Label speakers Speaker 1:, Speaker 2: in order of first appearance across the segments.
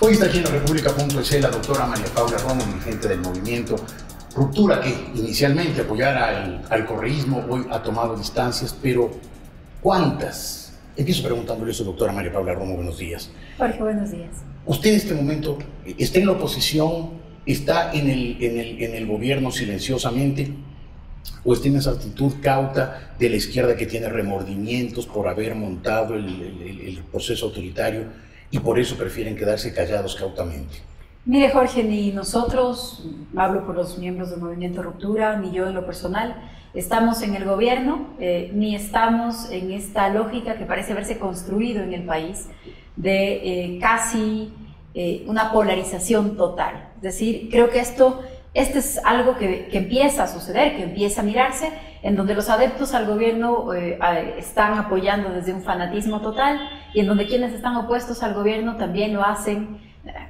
Speaker 1: Hoy está aquí en la República.es la doctora María Paula Romo, dirigente del movimiento Ruptura, que inicialmente apoyara al correísmo, hoy ha tomado distancias, pero ¿cuántas? Empiezo preguntándole eso, doctora María Paula Romo, buenos días.
Speaker 2: Jorge, buenos días.
Speaker 1: Usted en este momento está en la oposición, está en el gobierno silenciosamente, o está en esa actitud cauta de la izquierda que tiene remordimientos por haber montado el proceso autoritario y por eso prefieren quedarse callados cautamente.
Speaker 2: Mire, Jorge, ni nosotros, hablo por los miembros del Movimiento Ruptura, ni yo en lo personal, estamos en el gobierno, ni estamos en esta lógica que parece haberse construido en el país de casi una polarización total. Es decir, creo que esto es algo que empieza a suceder, que empieza a mirarse, en donde los adeptos al gobierno están apoyando desde un fanatismo total y en donde quienes están opuestos al gobierno también lo hacen,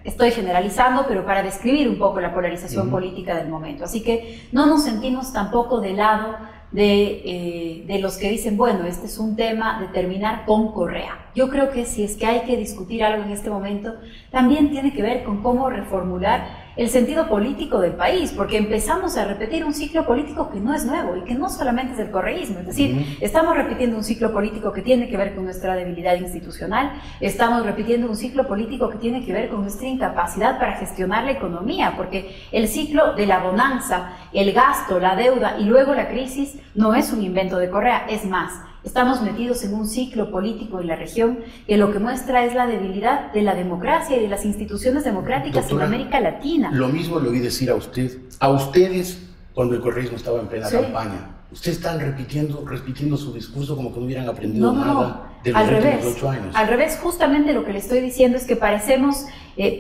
Speaker 2: estoy generalizando, pero para describir un poco la polarización política del momento. Así que no nos sentimos tampoco del lado de los que dicen, bueno, este es un tema de terminar con Correa. Yo creo que si es que hay que discutir algo en este momento, también tiene que ver con cómo reformular el sentido político del país, porque empezamos a repetir un ciclo político que no es nuevo y que no solamente es el correísmo, es decir, estamos repitiendo un ciclo político que tiene que ver con nuestra debilidad institucional, estamos repitiendo un ciclo político que tiene que ver con nuestra incapacidad para gestionar la economía, porque el ciclo de la bonanza, el gasto, la deuda y luego la crisis no es un invento de Correa, es más, estamos metidos en un ciclo político en la región que lo que muestra es la debilidad de la democracia y de las instituciones democráticas, doctora, en América Latina.
Speaker 1: Lo mismo le oí decir a usted, a ustedes cuando el correísmo estaba en plena campaña. Ustedes están repitiendo su discurso como que no hubieran aprendido nada de los últimos 8 años.
Speaker 2: Al revés, justamente lo que le estoy diciendo es que parecemos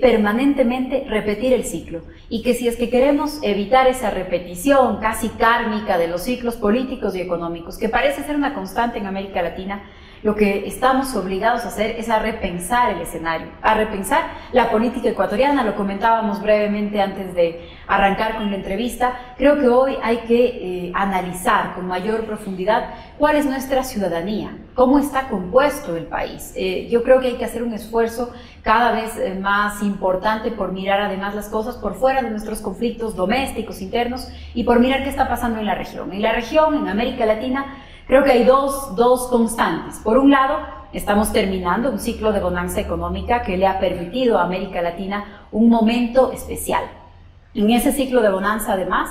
Speaker 2: permanentemente repetir el ciclo y que si es que queremos evitar esa repetición casi kármica de los ciclos políticos y económicos, que parece ser una constante en América Latina, lo que estamos obligados a hacer es a repensar el escenario, a repensar la política ecuatoriana. Lo comentábamos brevemente antes de arrancar con la entrevista. Creo que hoy hay que analizar con mayor profundidad cuál es nuestra ciudadanía, cómo está compuesto el país. Yo creo que hay que hacer un esfuerzo cada vez más importante por mirar además las cosas por fuera de nuestros conflictos domésticos, internos, y por mirar qué está pasando en la región. En la región, en América Latina, creo que hay dos constantes. Por un lado, estamos terminando un ciclo de bonanza económica que le ha permitido a América Latina un momento especial. En ese ciclo de bonanza, además,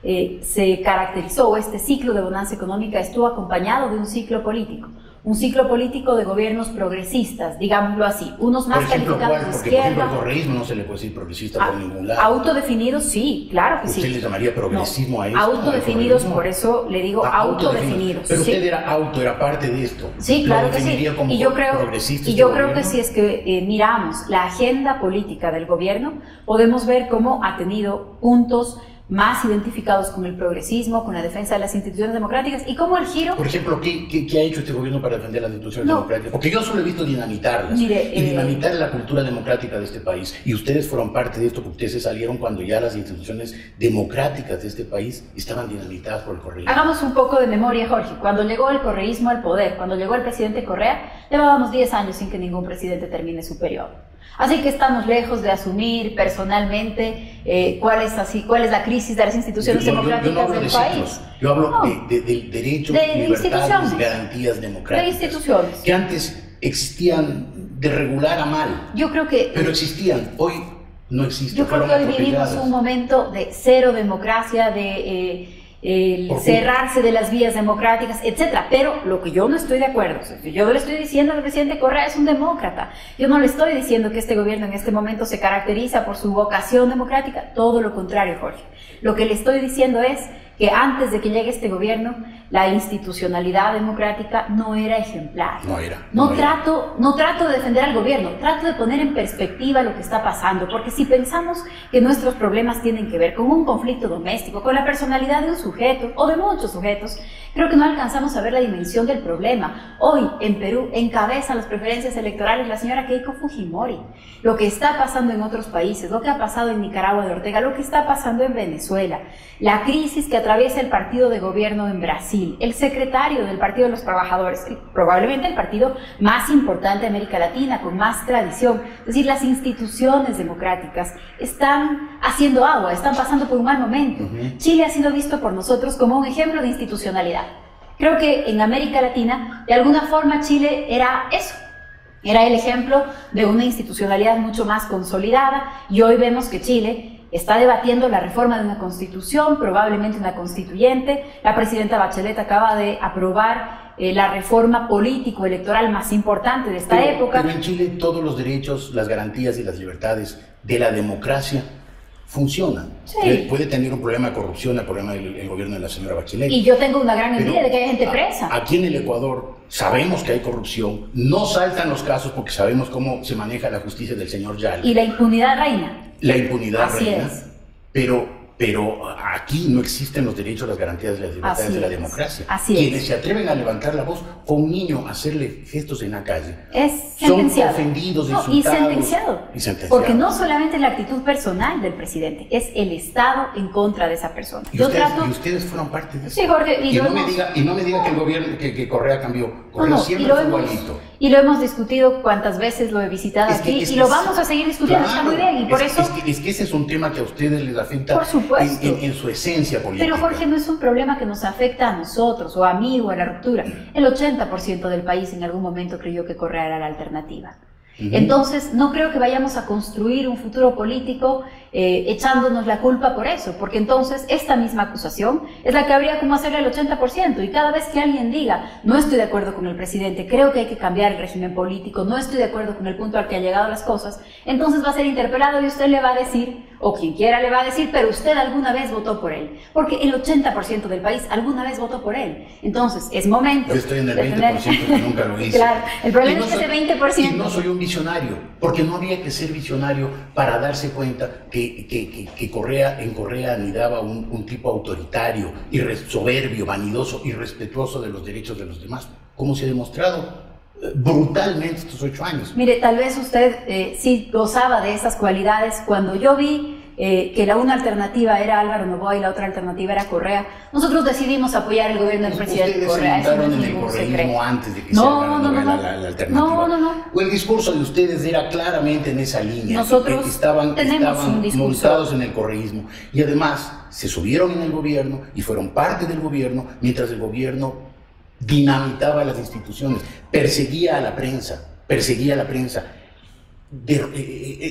Speaker 2: se caracterizó, este ciclo de bonanza económica estuvo acompañado de un ciclo político de gobiernos progresistas, digámoslo así, unos más calificados de izquierda.
Speaker 1: Porque, por ejemplo, al correísmo no se le puede decir progresista por ningún lado.
Speaker 2: Autodefinidos, sí, claro que sí.
Speaker 1: ¿Usted le llamaría progresismo a eso?
Speaker 2: Autodefinidos, por eso le digo autodefinidos.
Speaker 1: Pero usted era parte de esto.
Speaker 2: Sí, claro que sí.
Speaker 1: Y yo creo
Speaker 2: que si es que miramos la agenda política del gobierno, podemos ver cómo ha tenido puntos más identificados con el progresismo, con la defensa de las instituciones democráticas y cómo el giro...
Speaker 1: Por ejemplo, ¿qué ha hecho este gobierno para defender las instituciones democráticas? Porque yo solo he visto dinamitarlas, y dinamitar la cultura democrática de este país. Y ustedes fueron parte de esto, porque ustedes se salieron cuando ya las instituciones democráticas de este país estaban dinamitadas por el correísmo.
Speaker 2: Hagamos un poco de memoria, Jorge. Cuando llegó el correísmo al poder, cuando llegó el presidente Correa, llevábamos 10 años sin que ningún presidente termine su periodo. Así que estamos lejos de asumir personalmente cuál es la crisis de las instituciones democráticas del país.
Speaker 1: Yo hablo del derecho, de libertades, garantías democráticas.
Speaker 2: De instituciones.
Speaker 1: Que antes existían de regular a mal.
Speaker 2: Yo creo que...
Speaker 1: Pero existían, hoy no existen.
Speaker 2: Yo creo que hoy vivimos un momento de cero democracia, de... cerrarse de las vías democráticas, etcétera. Pero lo que yo no estoy de acuerdo, yo le estoy diciendo al presidente Correa es un demócrata. Yo no le estoy diciendo que este gobierno en este momento se caracteriza por su vocación democrática, todo lo contrario, Jorge. Lo que le estoy diciendo es que antes de que llegue este gobierno, la institucionalidad democrática no era ejemplar. No trato de defender al gobierno, trato de poner en perspectiva lo que está pasando, porque si pensamos que nuestros problemas tienen que ver con un conflicto doméstico, con la personalidad de un sujeto o de muchos sujetos, creo que no alcanzamos a ver la dimensión del problema. Hoy en Perú encabeza las preferencias electorales la señora Keiko Fujimori. Lo que está pasando en otros países, lo que ha pasado en Nicaragua de Ortega, lo que está pasando en Venezuela, la crisis que atraviesa atraviesa el partido de gobierno en Brasil, el secretario del Partido de los Trabajadores, probablemente el partido más importante de América Latina, con más tradición. Es decir, las instituciones democráticas están haciendo agua, están pasando por un mal momento. Chile ha sido visto por nosotros como un ejemplo de institucionalidad. Creo que en América Latina, de alguna forma, Chile era eso. Era el ejemplo de una institucionalidad mucho más consolidada, y hoy vemos que Chile está debatiendo la reforma de una constitución, probablemente una constituyente. La presidenta Bachelet acaba de aprobar la reforma político-electoral más importante de esta época.
Speaker 1: Pero en Chile todos los derechos, las garantías y las libertades de la democracia funcionan.
Speaker 2: Sí.
Speaker 1: Puede tener un problema de corrupción, el problema del gobierno de la señora Bachelet.
Speaker 2: Y yo tengo una gran envidia de que haya gente presa.
Speaker 1: Aquí en el Ecuador sabemos que hay corrupción, no saltan los casos porque sabemos cómo se maneja la justicia del señor Yal.
Speaker 2: Y la impunidad reina.
Speaker 1: La impunidad
Speaker 2: Así
Speaker 1: reina.
Speaker 2: es.
Speaker 1: Pero aquí no existen los derechos, las garantías y las libertades
Speaker 2: Así
Speaker 1: de la
Speaker 2: es.
Speaker 1: democracia.
Speaker 2: Así
Speaker 1: Quienes
Speaker 2: es.
Speaker 1: se atreven a levantar la voz con un niño a hacerle gestos en la calle
Speaker 2: Es
Speaker 1: son
Speaker 2: sentenciado.
Speaker 1: ofendidos,
Speaker 2: No,
Speaker 1: insultados.
Speaker 2: y sentenciado. Porque no solamente la actitud personal del presidente, es el Estado en contra de esa persona.
Speaker 1: Y ustedes fueron parte de eso.
Speaker 2: Sí, Jorge,
Speaker 1: y no me diga que el gobierno, que Correa cambió. Correa siempre fue igualito.
Speaker 2: Y lo hemos discutido cuántas veces lo he visitado aquí, y lo vamos a seguir discutiendo,
Speaker 1: claro,
Speaker 2: está muy bien, y por eso...
Speaker 1: Es que ese es un tema que a ustedes les afecta,
Speaker 2: por supuesto,
Speaker 1: en su esencia política.
Speaker 2: Pero Jorge, no es un problema que nos afecta a nosotros, o a mí, o a la ruptura. El 80% del país en algún momento creyó que Correa era la alternativa. Entonces, no creo que vayamos a construir un futuro político echándonos la culpa por eso, porque entonces esta misma acusación es la que habría como hacerle al 80%, y cada vez que alguien diga, no estoy de acuerdo con el presidente, creo que hay que cambiar el régimen político, no estoy de acuerdo con el punto al que han llegado las cosas, entonces va a ser interpelado y usted le va a decir, o quien quiera le va a decir, pero usted alguna vez votó por él, porque el 80% del país alguna vez votó por él. Entonces, es momento...
Speaker 1: Yo estoy en el 20% que nunca lo hice.
Speaker 2: Claro, el problema es que ese 20%...
Speaker 1: Y no soy un visionario, porque no había que ser visionario para darse cuenta que Correa anidaba un tipo autoritario, soberbio, vanidoso, irrespetuoso de los derechos de los demás, como se ha demostrado brutalmente estos 8 años.
Speaker 2: Mire, tal vez usted sí gozaba de esas cualidades. Cuando yo vi que una alternativa era Álvaro Noboa y la otra alternativa era Correa, nosotros decidimos apoyar el gobierno del presidente Correa.
Speaker 1: Ustedes se montaron en el correísmo antes de que se haga la alternativa.
Speaker 2: No.
Speaker 1: O el discurso de ustedes era claramente en esa línea.
Speaker 2: Nosotros
Speaker 1: estaban
Speaker 2: un discurso
Speaker 1: montados en el correísmo. Y además se subieron en el gobierno y fueron parte del gobierno mientras el gobierno dinamitaba las instituciones, perseguía a la prensa,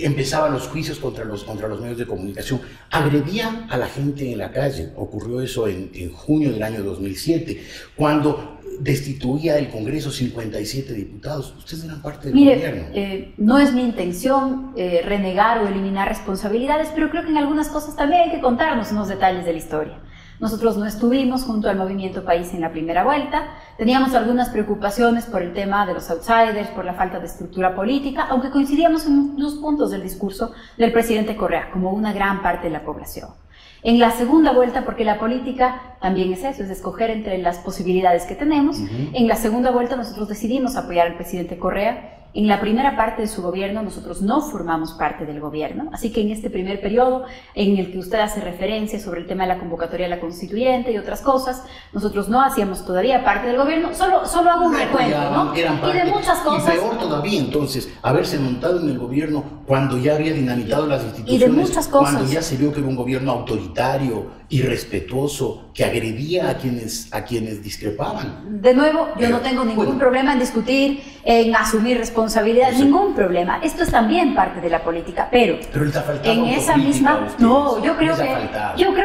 Speaker 1: empezaban los juicios contra los medios de comunicación, agredía a la gente en la calle. Ocurrió eso en junio del año 2007, cuando destituía el Congreso 57 diputados. Ustedes eran parte del gobierno.
Speaker 2: No es mi intención renegar o eliminar responsabilidades, pero creo que en algunas cosas también hay que contarnos unos detalles de la historia. Nosotros no estuvimos junto al Movimiento País en la primera vuelta, teníamos algunas preocupaciones por el tema de los outsiders, por la falta de estructura política, aunque coincidíamos en los puntos del discurso del presidente Correa, como una gran parte de la población. En la segunda vuelta, porque la política también es eso, es escoger entre las posibilidades que tenemos, en la segunda vuelta nosotros decidimos apoyar al presidente Correa. En la primera parte de su gobierno nosotros no formamos parte del gobierno, así que en este primer periodo en el que usted hace referencia sobre el tema de la convocatoria de la constituyente y otras cosas, nosotros no hacíamos todavía parte del gobierno, solo hago un recuento, ¿no? Y de muchas cosas.
Speaker 1: Y peor todavía entonces, haberse montado en el gobierno cuando ya había dinamitado las instituciones,
Speaker 2: y de muchas cosas.
Speaker 1: Cuando ya se vio que era un gobierno autoritario, irrespetuoso, que agredía a quienes discrepaban.
Speaker 2: De nuevo, yo no tengo ningún problema en discutir, en asumir responsabilidad, ningún problema. Esto es también parte de la política, pero en esa misma... No, yo creo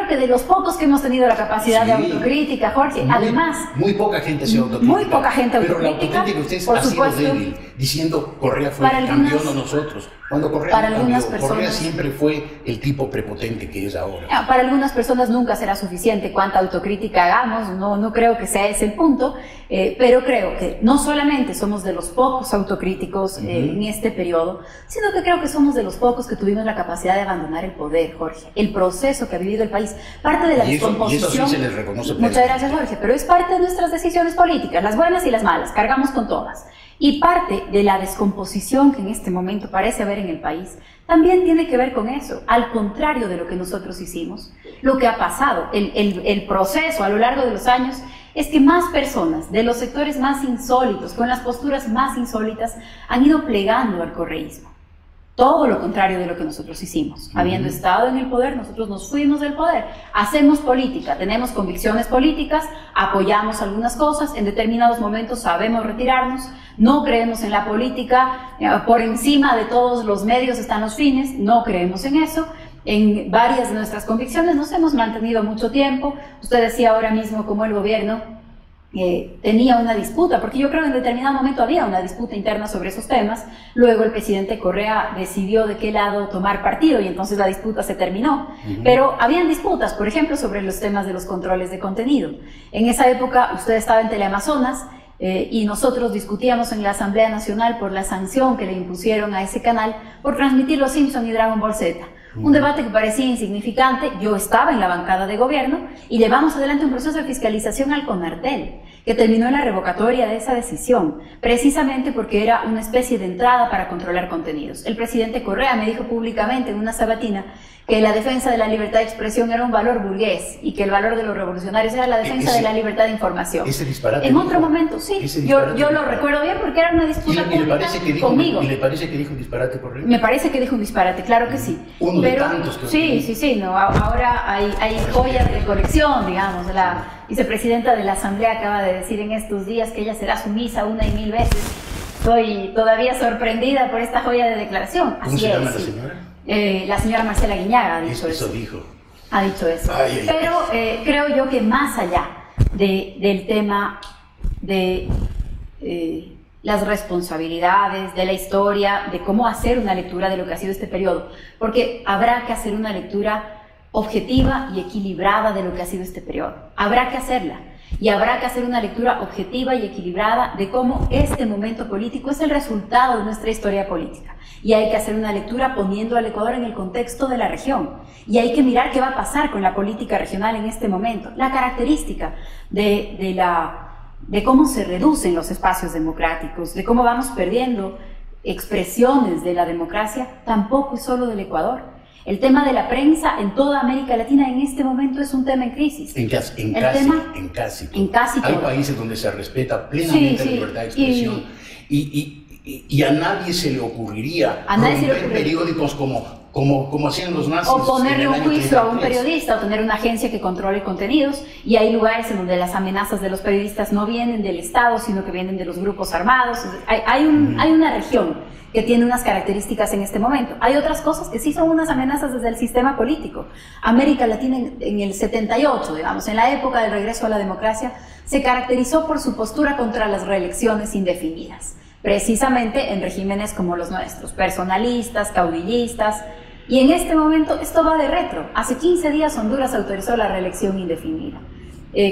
Speaker 2: que de los pocos que hemos tenido la capacidad de autocrítica, Jorge, además...
Speaker 1: Muy poca gente se autocrítica.
Speaker 2: Muy poca gente autocrítica.
Speaker 1: Pero la autocrítica de ustedes ha sido débil, diciendo Correa fue el que cambió, no nosotros. Cuando Correa no cambió, Correa siempre fue el tipo prepotente que es ahora.
Speaker 2: Para algunas personas nunca será suficiente cuánta autocrítica hagamos, no creo que sea ese el punto, pero creo que no solamente somos de los pocos autocríticos en este periodo, sino que creo que somos de los pocos que tuvimos la capacidad de abandonar el poder, Jorge, el proceso que ha vivido el país, parte de la descomposición.
Speaker 1: Y eso sí se les reconoce.
Speaker 2: Muchas gracias, Jorge, pero es parte de nuestras decisiones políticas, las buenas y las malas, cargamos con todas. Y parte de la descomposición que en este momento parece haber en el país también tiene que ver con eso, al contrario de lo que nosotros hicimos. Lo que ha pasado, el proceso a lo largo de los años, es que más personas de los sectores más insólitos, con las posturas más insólitas, han ido plegando al correísmo. Todo lo contrario de lo que nosotros hicimos. Habiendo estado en el poder, nosotros nos fuimos del poder. Hacemos política, tenemos convicciones políticas, apoyamos algunas cosas, en determinados momentos sabemos retirarnos, no creemos en la política, por encima de todos los medios están los fines, no creemos en eso. En varias de nuestras convicciones nos hemos mantenido mucho tiempo. Usted decía ahora mismo cómo el gobierno tenía una disputa, porque yo creo que en determinado momento había una disputa interna sobre esos temas. Luego el presidente Correa decidió de qué lado tomar partido y entonces la disputa se terminó. Pero habían disputas, por ejemplo, sobre los temas de los controles de contenido. En esa época usted estaba en Teleamazonas y nosotros discutíamos en la Asamblea Nacional por la sanción que le impusieron a ese canal por transmitir Los Simpson y Dragon Ball Z. Un debate que parecía insignificante. Yo estaba en la bancada de gobierno y llevamos adelante un proceso de fiscalización al CONARTEL, que terminó en la revocatoria de esa decisión, precisamente porque era una especie de entrada para controlar contenidos. El presidente Correa me dijo públicamente en una sabatina que la defensa de la libertad de expresión era un valor burgués y que el valor de los revolucionarios era la defensa de la libertad de información.
Speaker 1: Ese disparate.
Speaker 2: En otro momento, sí, yo lo recuerdo bien porque era una disputa pública conmigo.
Speaker 1: ¿Y le parece que dijo un disparate correcto?
Speaker 2: Me parece que dijo un disparate, claro que sí.
Speaker 1: Uno de tantos que
Speaker 2: sí, no, ahora hay joyas de colección, digamos. La vicepresidenta de la Asamblea acaba de decir en estos días que ella será sumisa 1 y 1000 veces. Estoy todavía sorprendida por esta joya de declaración.
Speaker 1: ¿Cómo se llama la señora?
Speaker 2: La señora Marcela Guiñaga ha dicho eso. Ha dicho eso. Pero creo yo que más allá del tema de las responsabilidades, de la historia, de cómo hacer una lectura de lo que ha sido este periodo, porque habrá que hacer una lectura objetiva y equilibrada de lo que ha sido este periodo. Habrá que hacerla. Y habrá que hacer una lectura objetiva y equilibrada de cómo este momento político es el resultado de nuestra historia política. Y hay que hacer una lectura poniendo al Ecuador en el contexto de la región. Y hay que mirar qué va a pasar con la política regional en este momento. La característica de cómo se reducen los espacios democráticos, de cómo vamos perdiendo expresiones de la democracia, tampoco es solo del Ecuador. El tema de la prensa en toda América Latina en este momento es un tema en crisis.
Speaker 1: En casi todo. Hay países donde se respeta plenamente la libertad de expresión y a nadie se le ocurriría romper periódicos como hacían los nazis.
Speaker 2: O ponerle un juicio a un periodista o tener una agencia que controle contenidos. Y hay lugares en donde las amenazas de los periodistas no vienen del Estado, sino que vienen de los grupos armados. Hay una región que tiene unas características en este momento. Hay otras cosas que sí son unas amenazas desde el sistema político. América Latina en el 78, digamos, en la época del regreso a la democracia, se caracterizó por su postura contra las reelecciones indefinidas, precisamente en regímenes como los nuestros, personalistas, caudillistas. Y en este momento esto va de retro. Hace 15 días Honduras autorizó la reelección indefinida.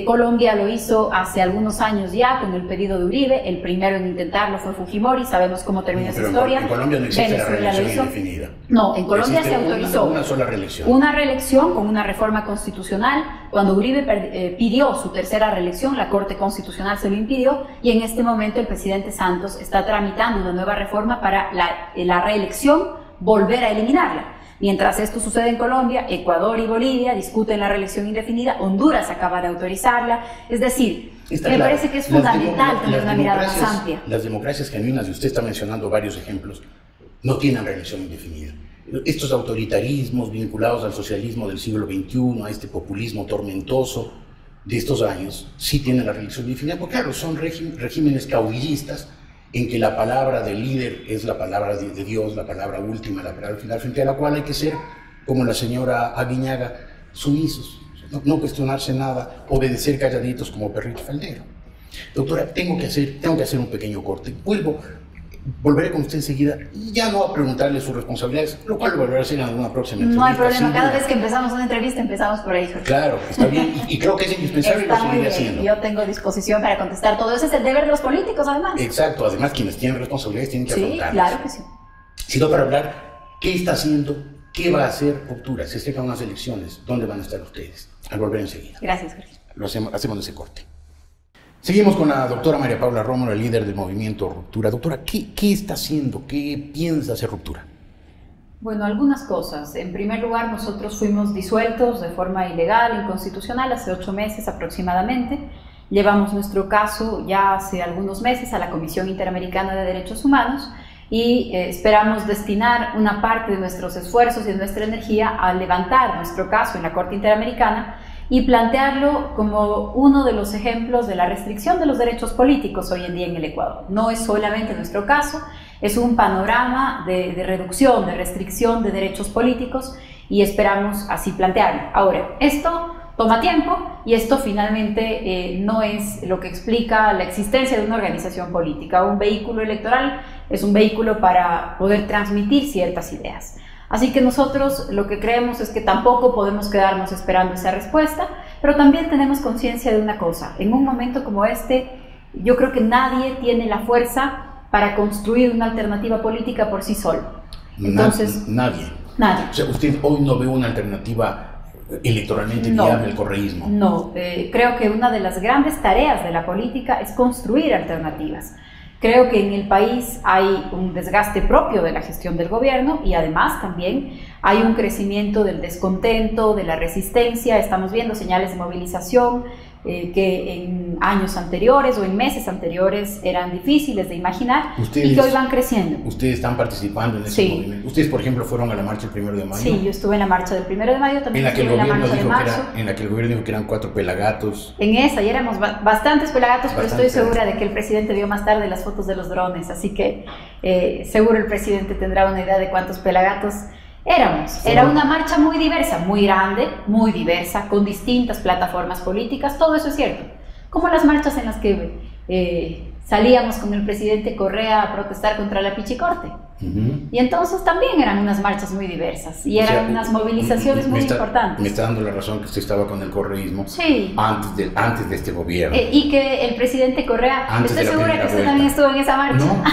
Speaker 2: Colombia lo hizo hace algunos años ya con el pedido de Uribe. El primero en intentarlo fue Fujimori. Sabemos cómo terminó esa historia.
Speaker 1: En Colombia no existe la reelección indefinida.
Speaker 2: No, en Colombia se autorizó
Speaker 1: una sola reelección.
Speaker 2: Una reelección con una reforma constitucional. Cuando Uribe pidió su tercera reelección, la Corte Constitucional se lo impidió y en este momento el presidente Santos está tramitando una nueva reforma para la reelección, volver a eliminarla. Mientras esto sucede en Colombia, Ecuador y Bolivia discuten la reelección indefinida, Honduras acaba de autorizarla, es decir, me parece que es fundamental tener una mirada más amplia.
Speaker 1: Las democracias genuinas, y usted está mencionando varios ejemplos, no tienen reelección indefinida. Estos autoritarismos vinculados al socialismo del siglo XXI, a este populismo tormentoso de estos años, sí tienen la reelección indefinida, porque claro, son regímenes caudillistas, en que la palabra del líder es la palabra de Dios, la palabra última, la palabra final, frente a la cual hay que ser, como la señora Aguiñaga, sumisos, no cuestionarse nada, obedecer calladitos como perrito faldero. Doctora, tengo que hacer un pequeño corte. Volveré con usted enseguida, ya no a preguntarle sus responsabilidades, lo cual lo volveré a hacer en alguna próxima entrevista.
Speaker 2: No hay problema, cada vez que empezamos una entrevista empezamos por ahí.
Speaker 1: Claro, está bien, y creo que es indispensable y lo seguiré haciendo.
Speaker 2: Yo tengo disposición para contestar todo, ese es el deber de los políticos además.
Speaker 1: Exacto, además quienes tienen responsabilidades tienen que afrontarlas.
Speaker 2: Sí, claro que sí.
Speaker 1: Sino para hablar, ¿qué está haciendo? ¿Qué va a hacer Ruptura? Se acercan unas elecciones, ¿dónde van a estar ustedes? Al volver enseguida.
Speaker 2: Gracias, Jorge.
Speaker 1: Hacemos ese corte. Seguimos con la doctora María Paula Rómulo, el líder del movimiento Ruptura. Doctora, ¿qué está haciendo? ¿Qué piensa hacer Ruptura?
Speaker 2: Bueno, algunas cosas. En primer lugar, nosotros fuimos disueltos de forma ilegal, inconstitucional, hace 8 meses aproximadamente. Llevamos nuestro caso ya hace algunos meses a la Comisión Interamericana de Derechos Humanos y esperamos destinar una parte de nuestros esfuerzos y de nuestra energía a levantar nuestro caso en la Corte Interamericana y plantearlo como uno de los ejemplos de la restricción de los derechos políticos hoy en día en el Ecuador. No es solamente nuestro caso, es un panorama de reducción, de restricción de derechos políticos y esperamos así plantearlo. Ahora, esto toma tiempo y esto finalmente no es lo que explica la existencia de una organización política. Un vehículo electoral es un vehículo para poder transmitir ciertas ideas. Así que nosotros lo que creemos es que tampoco podemos quedarnos esperando esa respuesta, pero también tenemos conciencia de una cosa. En un momento como este, yo creo que nadie tiene la fuerza para construir una alternativa política por sí solo. Entonces,
Speaker 1: nadie.
Speaker 2: Nadie.
Speaker 1: O sea, usted hoy no ve una alternativa electoralmente viable al correísmo.
Speaker 2: No, creo que una de las grandes tareas de la política es construir alternativas. Creo que en el país hay un desgaste propio de la gestión del gobierno y además también hay un crecimiento del descontento, de la resistencia. Estamos viendo señales de movilización que en años anteriores o en meses anteriores eran difíciles de imaginar y que hoy van creciendo.
Speaker 1: ¿Ustedes están participando en ese movimiento? Ustedes, por ejemplo, fueron a la marcha el 1 de mayo.
Speaker 2: Sí, yo estuve en la marcha del 1 de mayo, también estuve en la marcha de marzo.
Speaker 1: En la que el gobierno dijo que eran 4 pelagatos.
Speaker 2: En esa, y éramos bastantes pelagatos, pero estoy segura de que el presidente vio más tarde las fotos de los drones, así que seguro el presidente tendrá una idea de cuántos pelagatos éramos. Era una marcha muy diversa, muy grande, muy diversa, con distintas plataformas políticas, todo eso es cierto. Como las marchas en las que salíamos con el presidente Correa a protestar contra la Pichicorte. Y entonces también eran unas marchas muy diversas y eran unas movilizaciones muy importantes.
Speaker 1: Me está dando la razón que usted estaba con el correísmo
Speaker 2: sí.
Speaker 1: antes de este gobierno.
Speaker 2: Y que el presidente Correa, estoy segura que usted también estuvo en esa marcha.
Speaker 1: No.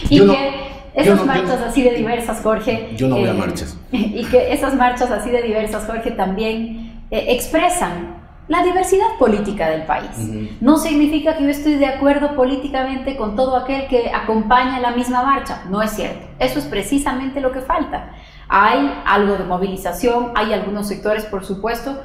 Speaker 2: Y que esas marchas así de diversas, Jorge.
Speaker 1: Yo no voy a marchas.
Speaker 2: Y que esas marchas así de diversas, Jorge, también expresan la diversidad política del país. No significa que yo estoy de acuerdo políticamente con todo aquel que acompaña la misma marcha. No es cierto. Eso es precisamente lo que falta. Hay algo de movilización, hay algunos sectores, por supuesto,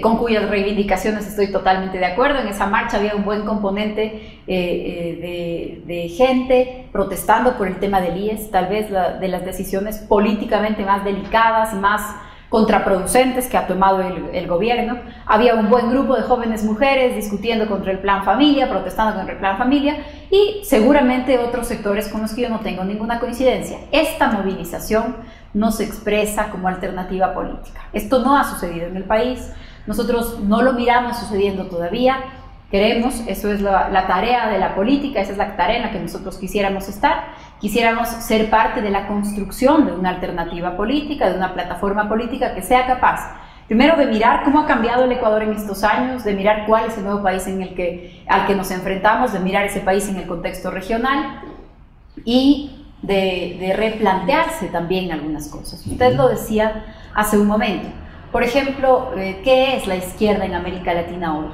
Speaker 2: con cuyas reivindicaciones estoy totalmente de acuerdo. En esa marcha había un buen componente de gente protestando por el tema del IES, tal vez de las decisiones políticamente más delicadas, más contraproducentes que ha tomado el gobierno. Había un buen grupo de jóvenes mujeres discutiendo contra el Plan Familia, protestando contra el Plan Familia, y seguramente otros sectores con los que yo no tengo ninguna coincidencia. Esta movilización no se expresa como alternativa política. Esto no ha sucedido en el país. Nosotros no lo miramos sucediendo todavía. Queremos, eso es la tarea de la política, esa es la tarea en la que nosotros quisiéramos estar. Quisiéramos ser parte de la construcción de una alternativa política, de una plataforma política que sea capaz, primero, de mirar cómo ha cambiado el Ecuador en estos años, de mirar cuál es el nuevo país al que nos enfrentamos, de mirar ese país en el contexto regional y de replantearse también algunas cosas. Usted lo decía hace un momento. Por ejemplo, ¿qué es la izquierda en América Latina hoy?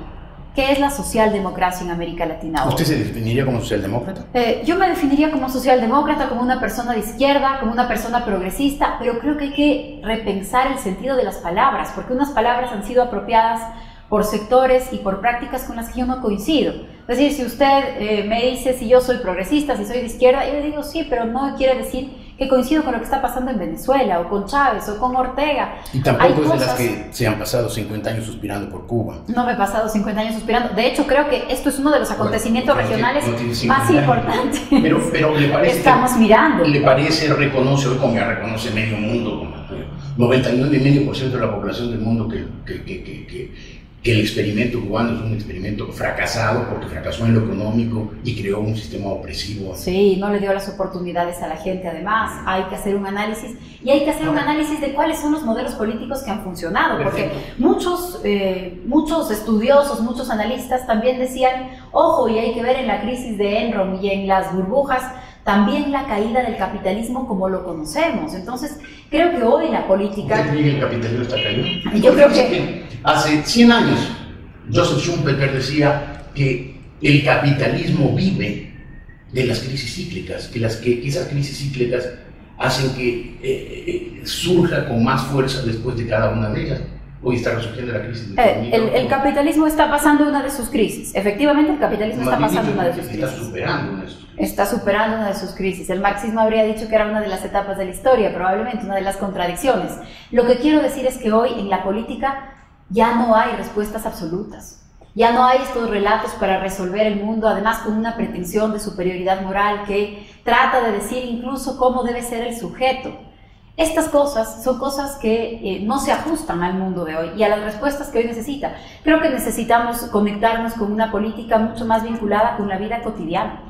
Speaker 2: ¿Qué es la socialdemocracia en América Latina hoy?
Speaker 1: ¿Usted se definiría como socialdemócrata?
Speaker 2: Yo me definiría como socialdemócrata, como una persona de izquierda, como una persona progresista, pero creo que hay que repensar el sentido de las palabras, porque unas palabras han sido apropiadas por sectores y por prácticas con las que yo no coincido. Es decir, si usted me dice si yo soy progresista, si soy de izquierda, yo le digo sí, pero no quiere decir que coincido con lo que está pasando en Venezuela, o con Chávez, o con Ortega.
Speaker 1: Y tampoco es de las que se han pasado 50 años suspirando por Cuba.
Speaker 2: No me he pasado 50 años suspirando. De hecho, creo que esto es uno de los acontecimientos regionales más importantes.
Speaker 1: Pero le parece
Speaker 2: estamos mirando.
Speaker 1: ¿Le parece, reconoce hoy, como ya reconoce medio mundo, como 99,5% de la población del mundo, que el experimento cubano es un experimento fracasado porque fracasó en lo económico y creó un sistema opresivo?
Speaker 2: Sí, no le dio las oportunidades a la gente. Además, hay que hacer un análisis, y hay que hacer un análisis de cuáles son los modelos políticos que han funcionado. Porque muchos estudiosos, muchos analistas también decían, ojo, y hay que ver en la crisis de Enron y en las burbujas, también la caída del capitalismo como lo conocemos. Entonces, creo que hoy la política...
Speaker 1: ¿Usted cree que el capitalismo está cayendo?
Speaker 2: Yo creo que...
Speaker 1: Hace 100 años, Joseph Schumpeter decía, que el capitalismo vive de las crisis cíclicas, que esas crisis cíclicas hacen que surja con más fuerza después de cada una de ellas. Hoy está resurgiendo la crisis de
Speaker 2: el capitalismo está pasando una de sus crisis. Efectivamente, el capitalismo está pasando una de sus crisis.
Speaker 1: Está superando una de sus crisis.
Speaker 2: Está superando una de sus crisis. El marxismo habría dicho que era una de las etapas de la historia, probablemente una de las contradicciones. Lo que quiero decir es que hoy en la política ya no hay respuestas absolutas. Ya no hay estos relatos para resolver el mundo, además con una pretensión de superioridad moral que trata de decir incluso cómo debe ser el sujeto. Estas cosas son cosas que no se ajustan al mundo de hoy y a las respuestas que hoy necesita. Creo que necesitamos conectarnos con una política mucho más vinculada con la vida cotidiana.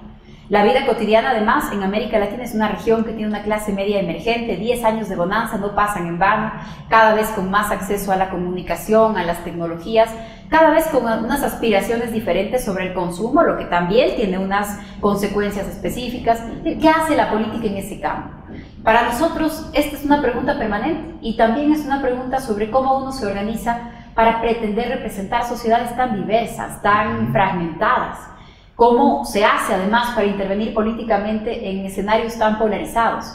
Speaker 2: La vida cotidiana, además, en América Latina es una región que tiene una clase media emergente, 10 años de bonanza no pasan en vano, cada vez con más acceso a la comunicación, a las tecnologías, cada vez con unas aspiraciones diferentes sobre el consumo, lo que también tiene unas consecuencias específicas. ¿Qué hace la política en ese campo? Para nosotros esta es una pregunta permanente y también es una pregunta sobre cómo uno se organiza para pretender representar sociedades tan diversas, tan fragmentadas. ¿Cómo se hace además para intervenir políticamente en escenarios tan polarizados?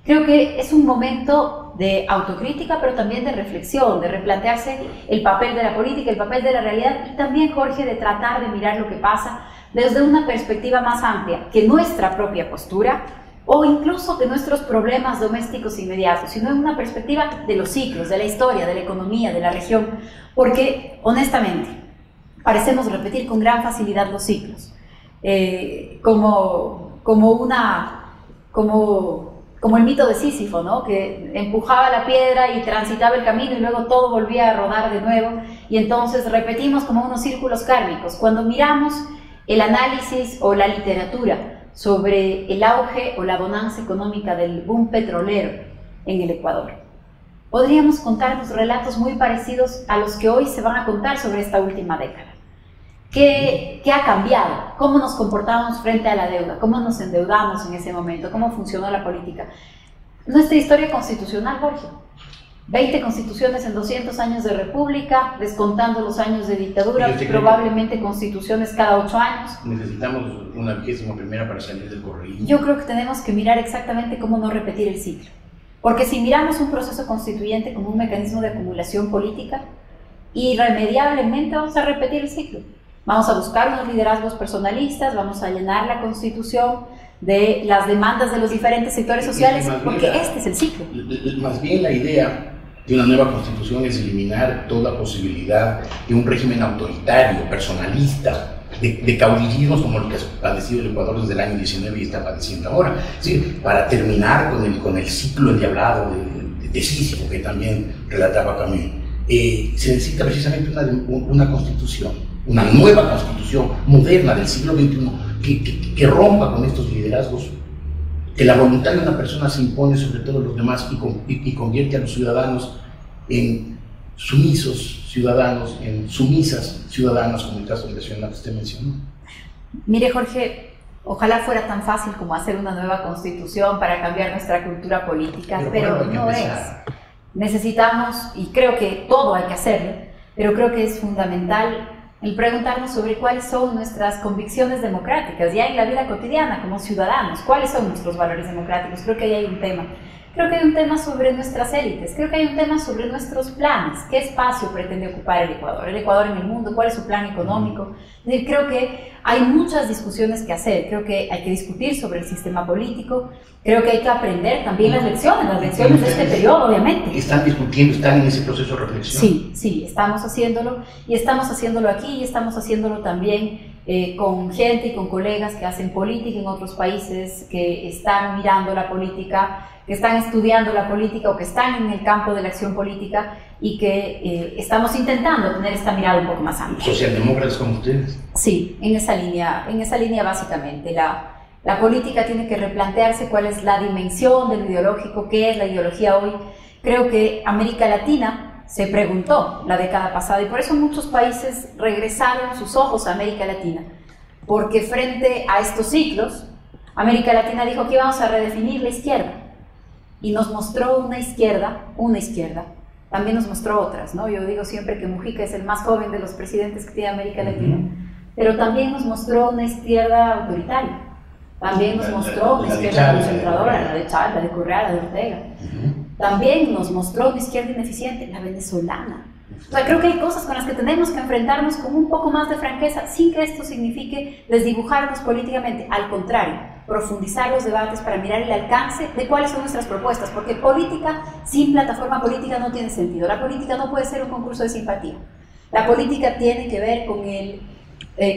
Speaker 2: Creo que es un momento de autocrítica, pero también de reflexión, de replantearse el papel de la política, el papel de la realidad y también, Jorge, de tratar de mirar lo que pasa desde una perspectiva más amplia que nuestra propia postura o incluso de nuestros problemas domésticos inmediatos, sino en una perspectiva de los ciclos, de la historia, de la economía, de la región, porque honestamente parecemos repetir con gran facilidad los ciclos. Como el mito de Sísifo, ¿no? Que empujaba la piedra y transitaba el camino y luego todo volvía a rodar de nuevo y entonces repetimos como unos círculos kármicos. Cuando miramos el análisis o la literatura sobre el auge o la bonanza económica del boom petrolero en el Ecuador, podríamos contarnos relatos muy parecidos a los que hoy se van a contar sobre esta última década. ¿Qué ha cambiado? ¿Cómo nos comportamos frente a la deuda? ¿Cómo nos endeudamos en ese momento? ¿Cómo funcionó la política? Nuestra historia constitucional, Jorge. 20 constituciones en 200 años de república, descontando los años de dictadura, probablemente constituciones cada 8 años.
Speaker 1: Necesitamos una 21ª para salir del correísmo.
Speaker 2: Yo creo que tenemos que mirar exactamente cómo no repetir el ciclo. Porque si miramos un proceso constituyente como un mecanismo de acumulación política, irremediablemente vamos a repetir el ciclo. Vamos a buscar unos liderazgos personalistas, vamos a llenar la Constitución de las demandas de los diferentes sectores sociales, porque este es el ciclo.
Speaker 1: Más bien la idea de una nueva Constitución es eliminar toda posibilidad de un régimen autoritario, personalista, de caudillismos como el que ha padecido el Ecuador desde el año 19 y está padeciendo ahora. Es decir, para terminar con el ciclo endiablado de Sísifo, que también relataba Camus, se necesita precisamente una Constitución. Una nueva Constitución moderna del siglo XXI que rompa con estos liderazgos, que la voluntad de una persona se impone sobre todos los demás y convierte a los ciudadanos en sumisos ciudadanos, en sumisas ciudadanas, como el caso de la ciudad que usted mencionó.
Speaker 2: Mire, Jorge, ojalá fuera tan fácil como hacer una nueva Constitución para cambiar nuestra cultura política, pero no es. Necesitamos, y creo que todo hay que hacerlo, pero creo que es fundamental el preguntarnos sobre cuáles son nuestras convicciones democráticas, ya en la vida cotidiana como ciudadanos, cuáles son nuestros valores democráticos. Creo que ahí hay un tema. Creo que hay un tema sobre nuestras élites, creo que hay un tema sobre nuestros planes. ¿Qué espacio pretende ocupar el Ecuador en el mundo? ¿Cuál es su plan económico? Es decir, creo que hay muchas discusiones que hacer, creo que hay que discutir sobre el sistema político, creo que hay que aprender también las lecciones de este periodo, obviamente.
Speaker 1: ¿Están discutiendo, están en ese proceso de reflexión?
Speaker 2: Sí, estamos haciéndolo, y estamos haciéndolo aquí, y estamos haciéndolo también con gente y con colegas que hacen política en otros países, que están mirando la política, que están estudiando la política o que están en el campo de la acción política y que estamos intentando tener esta mirada un poco más amplia.
Speaker 1: ¿Socialdemócratas como ustedes?
Speaker 2: Sí, en esa línea básicamente. La política tiene que replantearse cuál es la dimensión de lo ideológico, qué es la ideología hoy. Creo que América Latina se preguntó la década pasada y por eso muchos países regresaron sus ojos a América Latina, porque frente a estos ciclos, América Latina dijo que íbamos a redefinir la izquierda y nos mostró una izquierda, también nos mostró otras, ¿no? Yo digo siempre que Mujica es el más joven de los presidentes que tiene América Latina, pero también nos mostró una izquierda autoritaria, también nos mostró una izquierda concentradora, la de Chávez, la de Correa, la de Ortega, también nos mostró una izquierda ineficiente, la venezolana. O sea, creo que hay cosas con las que tenemos que enfrentarnos con un poco más de franqueza, sin que esto signifique desdibujarnos políticamente. Al contrario, profundizar los debates para mirar el alcance de cuáles son nuestras propuestas, porque política sin plataforma política no tiene sentido. La política no puede ser un concurso de simpatía. La política tiene que ver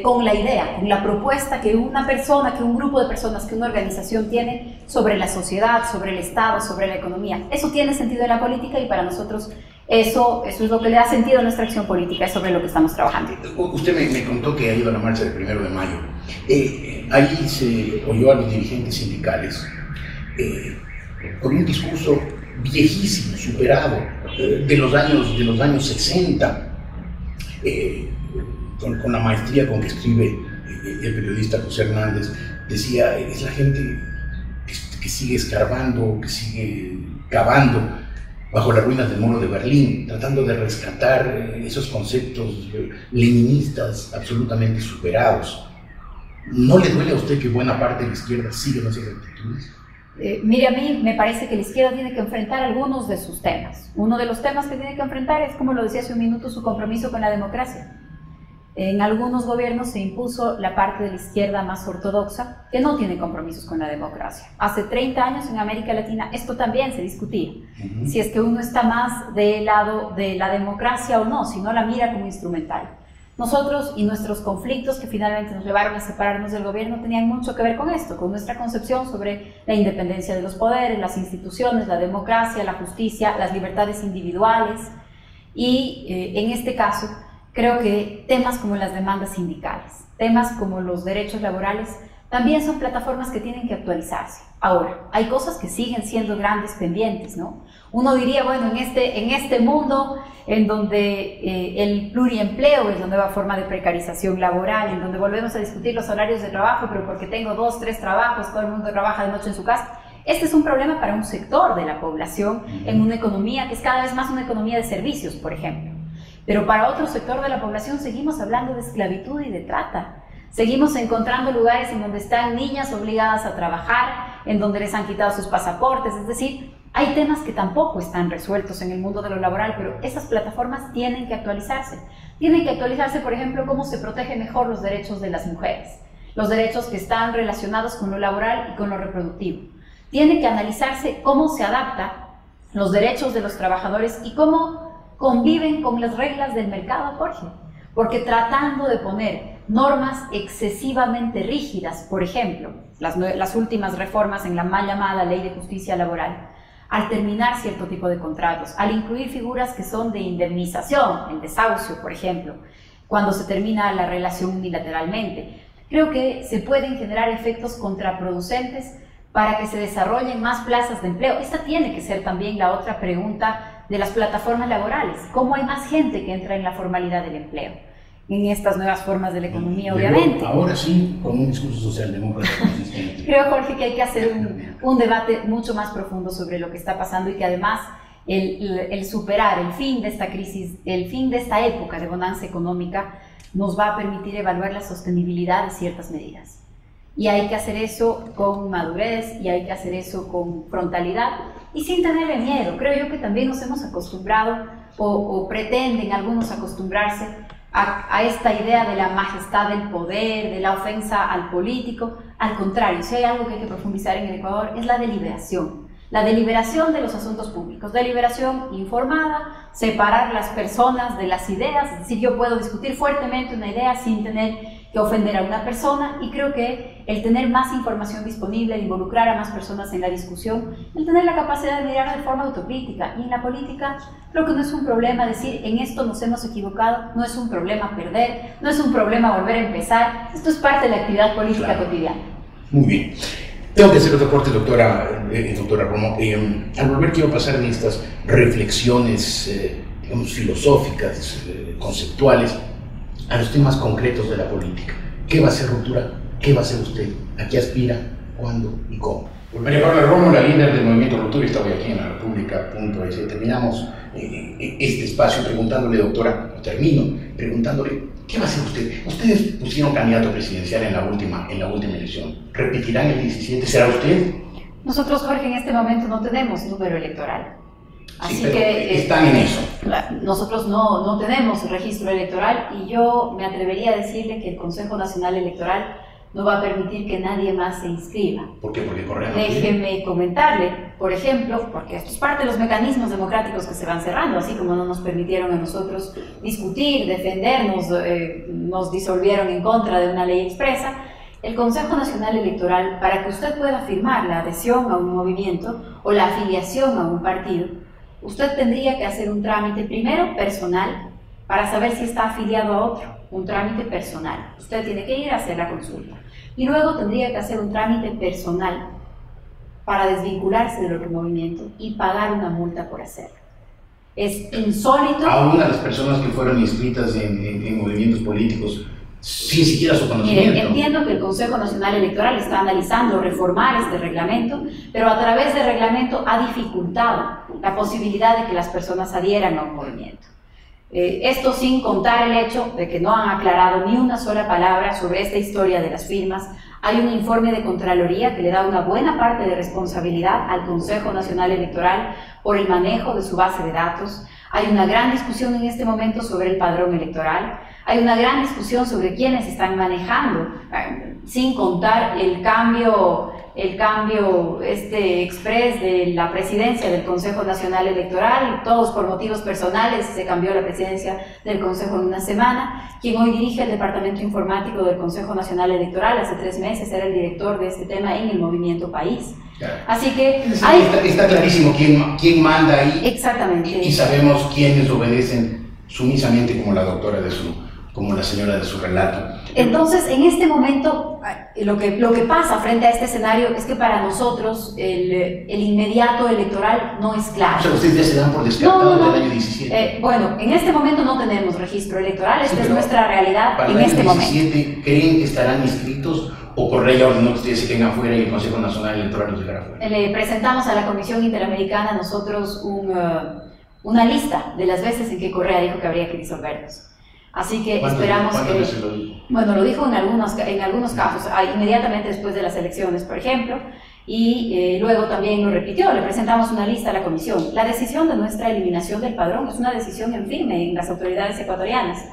Speaker 2: con la idea, con la propuesta que una persona, que un grupo de personas, que una organización tiene sobre la sociedad, sobre el Estado, sobre la economía. Eso tiene sentido en la política y para nosotros eso es lo que le da sentido a nuestra acción política, es sobre lo que estamos trabajando.
Speaker 1: Usted me contó que ha ido a la marcha del 1 de mayo. Ahí se oyó a los dirigentes sindicales con un discurso viejísimo, superado, de los años 60, con la maestría con que escribe el periodista José Hernández. Decía, es la gente que sigue escarbando, que sigue cavando bajo las ruinas del muro de Berlín, tratando de rescatar esos conceptos leninistas absolutamente superados. ¿No le duele a usted que buena parte de la izquierda siga en esas actitudes?
Speaker 2: Mire, a mí me parece que la izquierda tiene que enfrentar algunos de sus temas. Uno de los temas que tiene que enfrentar es, como lo decía hace un minuto, su compromiso con la democracia. En algunos gobiernos se impuso la parte de la izquierda más ortodoxa que no tiene compromisos con la democracia. Hace 30 años en América Latina esto también se discutía. Si es que uno está más del lado de la democracia o no, si no la mira como instrumental. Nosotros y nuestros conflictos que finalmente nos llevaron a separarnos del gobierno tenían mucho que ver con esto, con nuestra concepción sobre la independencia de los poderes, las instituciones, la democracia, la justicia, las libertades individuales y en este caso creo que temas como las demandas sindicales, temas como los derechos laborales, también son plataformas que tienen que actualizarse. Ahora, hay cosas que siguen siendo grandes pendientes, ¿no? Uno diría, bueno, en este mundo en donde el pluriempleo es la nueva forma de precarización laboral, en donde volvemos a discutir los horarios de trabajo, pero porque tengo 2, 3 trabajos, todo el mundo trabaja de noche en su casa. Este es un problema para un sector de la población en una economía que es cada vez más una economía de servicios, por ejemplo. Pero para otro sector de la población seguimos hablando de esclavitud y de trata. Seguimos encontrando lugares en donde están niñas obligadas a trabajar, en donde les han quitado sus pasaportes, es decir, hay temas que tampoco están resueltos en el mundo de lo laboral, pero esas plataformas tienen que actualizarse. Tienen que actualizarse, por ejemplo, cómo se protegen mejor los derechos de las mujeres, los derechos que están relacionados con lo laboral y con lo reproductivo. Tiene que analizarse cómo se adaptan los derechos de los trabajadores y cómo conviven con las reglas del mercado, Jorge. Porque tratando de poner normas excesivamente rígidas, por ejemplo, las últimas reformas en la mal llamada Ley de Justicia Laboral, al terminar cierto tipo de contratos, al incluir figuras que son de indemnización, el desahucio, por ejemplo, cuando se termina la relación unilateralmente, creo que se pueden generar efectos contraproducentes para que se desarrollen más plazas de empleo. Esta tiene que ser también la otra pregunta de las plataformas laborales. ¿Cómo hay más gente que entra en la formalidad del empleo? En estas nuevas formas de la economía, obviamente.
Speaker 1: Ahora sí, con un discurso socialdemócrata consistente.
Speaker 2: Creo, Jorge, que hay que hacer un debate mucho más profundo sobre lo que está pasando y que además el superar el fin de esta crisis, el fin de esta época de bonanza económica, nos va a permitir evaluar la sostenibilidad de ciertas medidas. Y hay que hacer eso con madurez y hay que hacer eso con frontalidad y sin tenerle miedo. Creo yo que también nos hemos acostumbrado o pretenden algunos acostumbrarse a esta idea de la majestad del poder, de la ofensa al político. Al contrario, si hay algo que hay que profundizar en el Ecuador es la deliberación de los asuntos públicos, deliberación informada, separar las personas de las ideas, es decir, yo puedo discutir fuertemente una idea sin tener que ofender a una persona y creo que el tener más información disponible, el involucrar a más personas en la discusión, el tener la capacidad de mirar de forma autocrítica y en la política creo que no es un problema decir en esto nos hemos equivocado, no es un problema perder, no es un problema volver a empezar, esto es parte de la actividad política cotidiana.
Speaker 1: Muy bien. Tengo que hacer otro aporte, doctora Romo. Al volver quiero pasar en estas reflexiones, digamos, filosóficas, conceptuales, a los temas concretos de la política. ¿Qué va a ser Ruptura? ¿Qué va a hacer usted? ¿A qué aspira? ¿Cuándo y cómo? Pues María Paula Romo, la líder del movimiento Ruptura, está hoy aquí en la República.es. Terminamos este espacio preguntándole, doctora, termino preguntándole ¿Qué va a hacer usted? Ustedes pusieron candidato presidencial en la última elección. ¿Repetirán el 17? ¿Será usted?
Speaker 2: Nosotros, Jorge, en este momento no tenemos número electoral. Así
Speaker 1: sí, pero
Speaker 2: que
Speaker 1: están en eso.
Speaker 2: Nosotros no tenemos registro electoral y yo me atrevería a decirle que el Consejo Nacional Electoral no va a permitir que nadie más se inscriba.
Speaker 1: ¿Por qué? Porque corren.
Speaker 2: Déjeme comentarle, por ejemplo, porque esto es parte de los mecanismos democráticos que se van cerrando, así como no nos permitieron a nosotros discutir, defendernos, nos disolvieron en contra de una ley expresa. El Consejo Nacional Electoral, para que usted pueda firmar la adhesión a un movimiento o la afiliación a un partido, usted tendría que hacer un trámite primero personal para saber si está afiliado a otro, un trámite personal. Usted tiene que ir a hacer la consulta. Y luego tendría que hacer un trámite personal para desvincularse del otro movimiento y pagar una multa por hacerlo. Es insólito.
Speaker 1: Aún a las personas que fueron inscritas en movimientos políticos sin siquiera su conocimiento.
Speaker 2: Mire, entiendo que el Consejo Nacional Electoral está analizando reformar este reglamento, pero a través del reglamento ha dificultado la posibilidad de que las personas adhieran a un movimiento. Esto sin contar el hecho de que no han aclarado ni una sola palabra sobre esta historia de las firmas. Hay un informe de Contraloría que le da una buena parte de responsabilidad al Consejo Nacional Electoral por el manejo de su base de datos. Hay una gran discusión en este momento sobre el padrón electoral. Hay una gran discusión sobre quiénes están manejando, sin contar el cambio express de la presidencia del Consejo Nacional Electoral. Todos por motivos personales se cambió la presidencia del Consejo en una semana. Quien hoy dirige el Departamento Informático del Consejo Nacional Electoral, hace 3 meses era el director de este tema en el Movimiento País. Claro. Así que
Speaker 1: está clarísimo quién manda ahí.
Speaker 2: Exactamente.
Speaker 1: Y sabemos quiénes obedecen sumisamente como la señora de su relato.
Speaker 2: Entonces, en este momento, lo que pasa frente a este escenario es que para nosotros el inmediato electoral no es claro.
Speaker 1: O sea, ustedes ya se dan por descartado del año 17.
Speaker 2: Bueno, en este momento no tenemos registro electoral, esta es nuestra realidad en este momento.
Speaker 1: ¿Para el 17 creen que estarán inscritos o Correa ordenó que ustedes se queden afuera y el Consejo Nacional Electoral los dejará afuera?
Speaker 2: Le presentamos a la Comisión Interamericana nosotros una lista de las veces en que Correa dijo que habría que disolverlos. Así que esperamos que...
Speaker 1: Lo dijo?
Speaker 2: Bueno, lo dijo en algunos casos, inmediatamente después de las elecciones, por ejemplo, y luego también lo repitió, le presentamos una lista a la comisión. La decisión de nuestra eliminación del padrón es una decisión en firme en las autoridades ecuatorianas.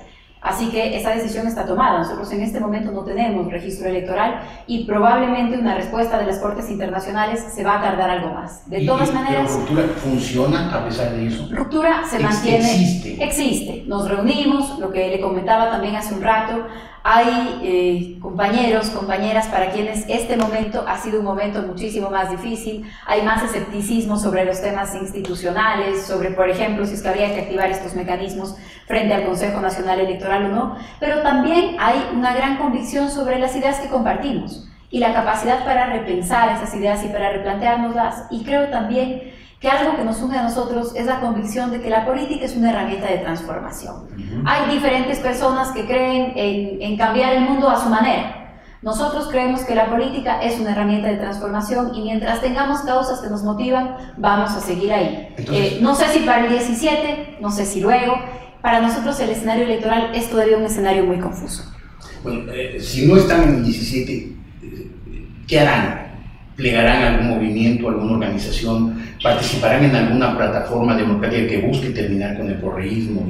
Speaker 2: Así que esa decisión está tomada. Nosotros en este momento no tenemos registro electoral y probablemente una respuesta de las Cortes Internacionales se va a tardar algo más. De todas maneras...
Speaker 1: ¿Pero Ruptura funciona a pesar de eso?
Speaker 2: Ruptura se mantiene... Existe. Nos reunimos, lo que le comentaba también hace un rato. Hay compañeros, compañeras para quienes este momento ha sido un momento muchísimo más difícil. Hay más escepticismo sobre los temas institucionales, sobre, por ejemplo, si es que habría que activar estos mecanismos frente al Consejo Nacional Electoral o no. Pero también hay una gran convicción sobre las ideas que compartimos y la capacidad para repensar esas ideas y para replanteárnoslas. Y creo también que algo que nos une a nosotros es la convicción de que la política es una herramienta de transformación. Hay diferentes personas que creen en cambiar el mundo a su manera. Nosotros creemos que la política es una herramienta de transformación y mientras tengamos causas que nos motivan, vamos a seguir ahí. Entonces, no sé si para el 17, no sé si luego. Para nosotros el escenario electoral es todavía un escenario muy confuso.
Speaker 1: Bueno, si no están en el 17, ¿qué harán? ¿Plegarán a algún movimiento, alguna organización? ¿Participarán en alguna plataforma democrática que busque terminar con el correísmo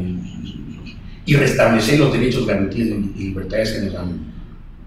Speaker 1: y restablecer los derechos, garantías y libertades que nos han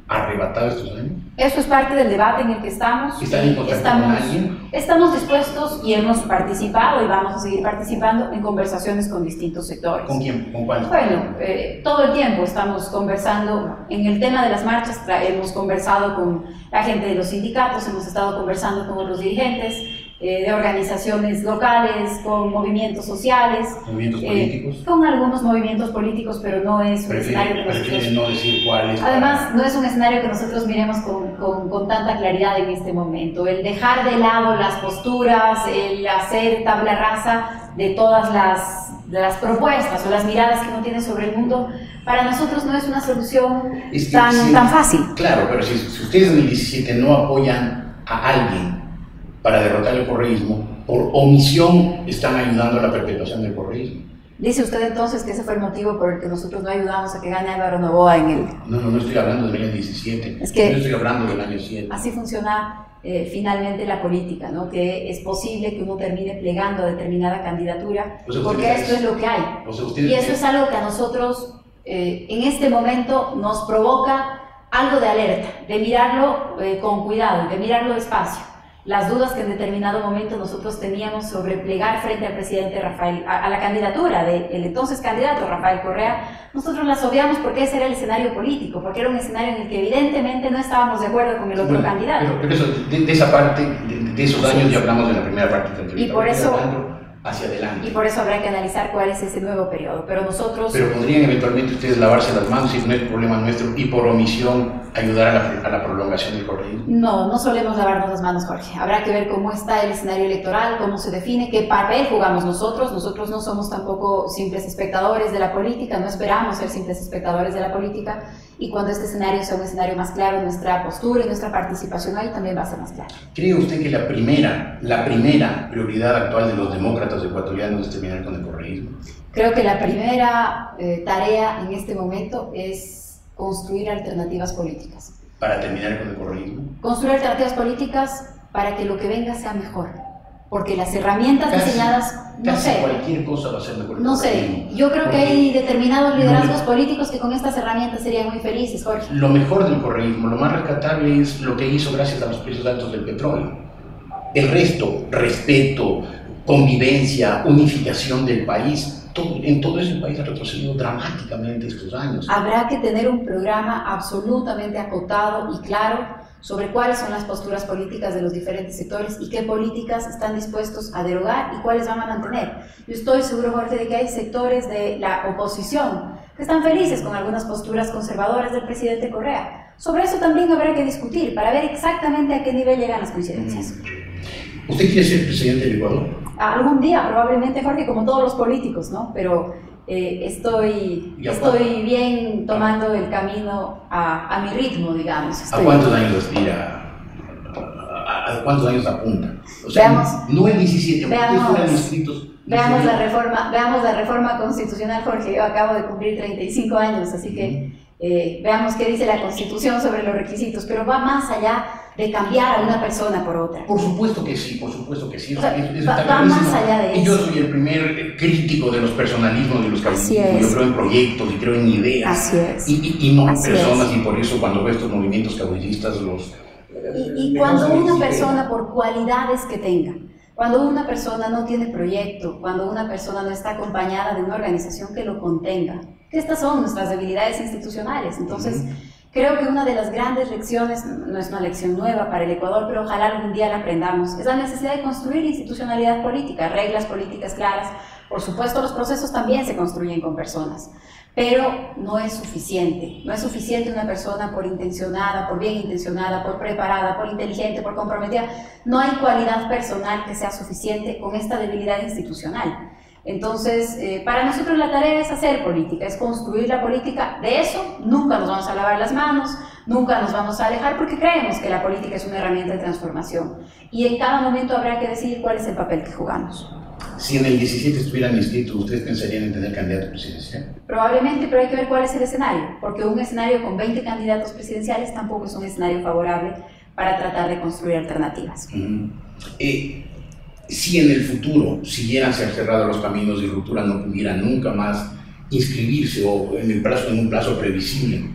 Speaker 1: arrebatado estos años?
Speaker 2: Eso es parte del debate en el que estamos.
Speaker 1: ¿Están en contacto con alguien?
Speaker 2: Estamos dispuestos y hemos participado y vamos a seguir participando en conversaciones con distintos sectores.
Speaker 1: ¿Con quién? ¿Con cuáles?
Speaker 2: Bueno, todo el tiempo estamos conversando. En el tema de las marchas hemos conversado con la gente de los sindicatos, hemos estado conversando con otros dirigentes de organizaciones locales, con movimientos sociales.
Speaker 1: ¿Movimientos políticos?
Speaker 2: Con algunos movimientos políticos, pero no es un escenario que nosotros...
Speaker 1: no decir cuáles.
Speaker 2: Además, no es un escenario que nosotros miremos con tanta claridad en este momento. El dejar de lado las posturas, el hacer tabla rasa de todas las propuestas o las miradas que uno tiene sobre el mundo, para nosotros no es una solución tan fácil.
Speaker 1: Claro, pero si ustedes en el 17 no apoyan a alguien para derrotar el correísmo, por omisión están ayudando a la perpetuación del correísmo.
Speaker 2: Dice usted entonces que ese fue el motivo por el que nosotros no ayudamos a que gane Álvaro Noboa en el...
Speaker 1: No estoy hablando del año 17,
Speaker 2: es que
Speaker 1: no estoy hablando del año 7.
Speaker 2: Así funciona finalmente la política, ¿no? Que es posible que uno termine plegando a determinada candidatura, porque esto es lo que hay. Y eso es algo que a nosotros en este momento nos provoca algo de alerta, de mirarlo con cuidado, de mirarlo despacio. Las dudas que en determinado momento nosotros teníamos sobre plegar frente al presidente Rafael, a la candidatura del entonces candidato Rafael Correa, nosotros las obviamos porque ese era el escenario político, porque era un escenario en el que evidentemente no estábamos de acuerdo con el otro candidato.
Speaker 1: Pero eso, de esa parte, de esos años ya hablamos en la primera parte de la entrevista.
Speaker 2: Y por eso...
Speaker 1: hacia adelante.
Speaker 2: Y por eso habrá que analizar cuál es ese nuevo periodo. Pero nosotros...
Speaker 1: Pero podrían eventualmente ustedes lavarse las manos, si no es problema nuestro, y por omisión ayudar a la prolongación del correísmo.
Speaker 2: No solemos lavarnos las manos, Jorge. Habrá que ver cómo está el escenario electoral, cómo se define, qué papel jugamos nosotros. Nosotros no somos tampoco simples espectadores de la política, no esperamos ser simples espectadores de la política. Y cuando este escenario sea un escenario más claro, nuestra postura y nuestra participación ahí también va a ser más clara.
Speaker 1: ¿Cree usted que la primera prioridad actual de los demócratas ecuatorianos es terminar con el correísmo?
Speaker 2: Creo que la primera tarea en este momento es construir alternativas políticas.
Speaker 1: ¿Para terminar con el correísmo?
Speaker 2: Construir alternativas políticas para que lo que venga sea mejor. Porque las herramientas diseñadas, no sé,
Speaker 1: cualquier cosa va a ser mejor.
Speaker 2: No sé, yo creo que hay determinados liderazgos políticos que con estas herramientas serían muy felices, Jorge.
Speaker 1: Lo mejor del correísmo, lo más rescatable es lo que hizo gracias a los precios altos del petróleo. El resto, respeto, convivencia, unificación del país, en todo eso el país ha retrocedido dramáticamente estos años.
Speaker 2: Habrá que tener un programa absolutamente acotado y claro sobre cuáles son las posturas políticas de los diferentes sectores y qué políticas están dispuestos a derogar y cuáles van a mantener. Yo estoy seguro, Jorge, de que hay sectores de la oposición que están felices con algunas posturas conservadoras del presidente Correa. Sobre eso también habrá que discutir para ver exactamente a qué nivel llegan las coincidencias.
Speaker 1: ¿Usted quiere ser presidente del Ecuador?
Speaker 2: Algún día, probablemente, Jorge, como todos los políticos, ¿no? Pero estoy bien tomando el camino a mi ritmo, digamos.
Speaker 1: ¿A cuántos años aspira? ¿A cuántos años apunta? O sea,
Speaker 2: veamos,
Speaker 1: no el 17, fueran inscritos.
Speaker 2: Veamos la reforma constitucional, Jorge. Yo acabo de cumplir 35 años, así que veamos qué dice la Constitución sobre los requisitos, pero va más allá de cambiar a una persona por otra.
Speaker 1: Por supuesto que sí, por supuesto que sí.
Speaker 2: O sea, va más allá de eso.
Speaker 1: Y yo soy el primer crítico de los personalismos, de los caudillismos. Yo creo en proyectos y creo en ideas.
Speaker 2: Así es.
Speaker 1: Y no en personas, y por eso cuando veo estos movimientos caudillistas los...
Speaker 2: Y cuando una persona, por cualidades que tenga, cuando una persona no tiene proyecto, cuando una persona no está acompañada de una organización que lo contenga, que estas son nuestras debilidades institucionales. Entonces, creo que una de las grandes lecciones, no es una lección nueva para el Ecuador, pero ojalá algún día la aprendamos, es la necesidad de construir institucionalidad política, reglas políticas claras. Por supuesto, los procesos también se construyen con personas, pero no es suficiente. No es suficiente una persona por intencionada, por bien intencionada, por preparada, por inteligente, por comprometida. No hay cualidad personal que sea suficiente con esta debilidad institucional. Entonces, para nosotros la tarea es hacer política, es construir la política. De eso nunca nos vamos a lavar las manos, nunca nos vamos a alejar, porque creemos que la política es una herramienta de transformación. Y en cada momento habrá que decidir cuál es el papel que jugamos.
Speaker 1: Si en el 17 estuvieran inscritos, ¿ustedes pensarían en tener candidato presidencial?
Speaker 2: Probablemente, pero hay que ver cuál es el escenario, porque un escenario con 20 candidatos presidenciales tampoco es un escenario favorable para tratar de construir alternativas.
Speaker 1: Si en el futuro siguieran ser cerrados los caminos y Ruptura no pudiera nunca más inscribirse o en un plazo previsible,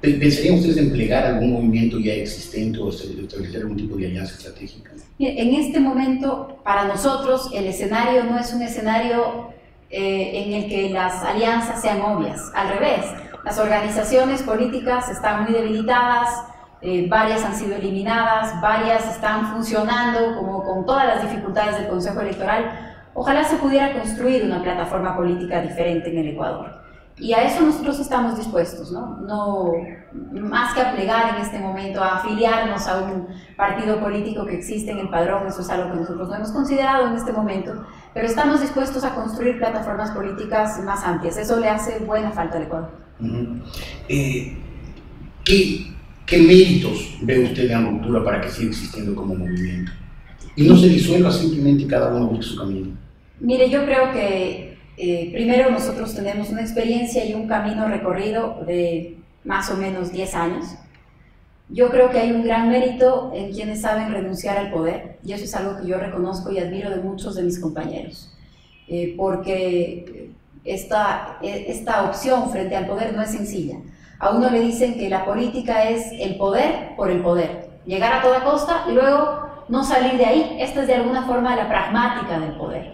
Speaker 1: ¿pensarían ustedes en plegar algún movimiento ya existente o establecer algún tipo de alianza estratégica?
Speaker 2: En este momento, para nosotros, el escenario no es un escenario en el que las alianzas sean obvias. Al revés, las organizaciones políticas están muy debilitadas, varias han sido eliminadas, varias están funcionando como con todas las dificultades del Consejo Electoral. Ojalá se pudiera construir una plataforma política diferente en el Ecuador. Y a eso nosotros estamos dispuestos, ¿no? Más que a plegar en este momento, a afiliarnos a un partido político que existe en el padrón. Eso es algo que nosotros no hemos considerado en este momento, pero estamos dispuestos a construir plataformas políticas más amplias. Eso le hace buena falta al Ecuador.
Speaker 1: ¿Qué méritos ve usted en Ruptura para que siga existiendo como movimiento? Y no se disuelva simplemente cada uno busque su camino.
Speaker 2: Mire, yo creo que Primero, nosotros tenemos una experiencia y un camino recorrido de más o menos 10 años. Yo creo que hay un gran mérito en quienes saben renunciar al poder, y eso es algo que yo reconozco y admiro de muchos de mis compañeros, porque esta opción frente al poder no es sencilla. A uno le dicen que la política es el poder por el poder, llegar a toda costa y luego no salir de ahí. Esta es de alguna forma la pragmática del poder.